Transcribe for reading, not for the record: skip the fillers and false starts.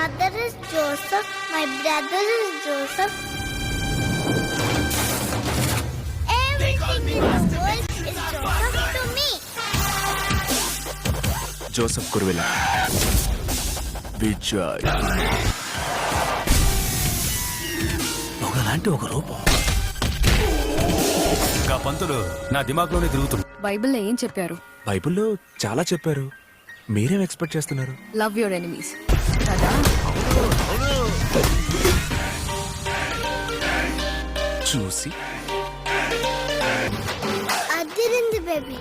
father is Joseph. My brother is Joseph. Everything in the world is Joseph to me. Joseph కుర్వెల విజయ్ ఒకలాంటి ఒక రూపం ఇంకా పంతులు నా దిమాగ్లోనే తిరుగుతుంది. బైబిల్లో ఏం చెప్పారు? బైబిల్లో చాలా చెప్పారు. మీరేం ఎక్స్పెక్ట్ చేస్తున్నారు? లవ్ యువర్ ఎనిమీస్ కదా. చూసి Adhirindu baby.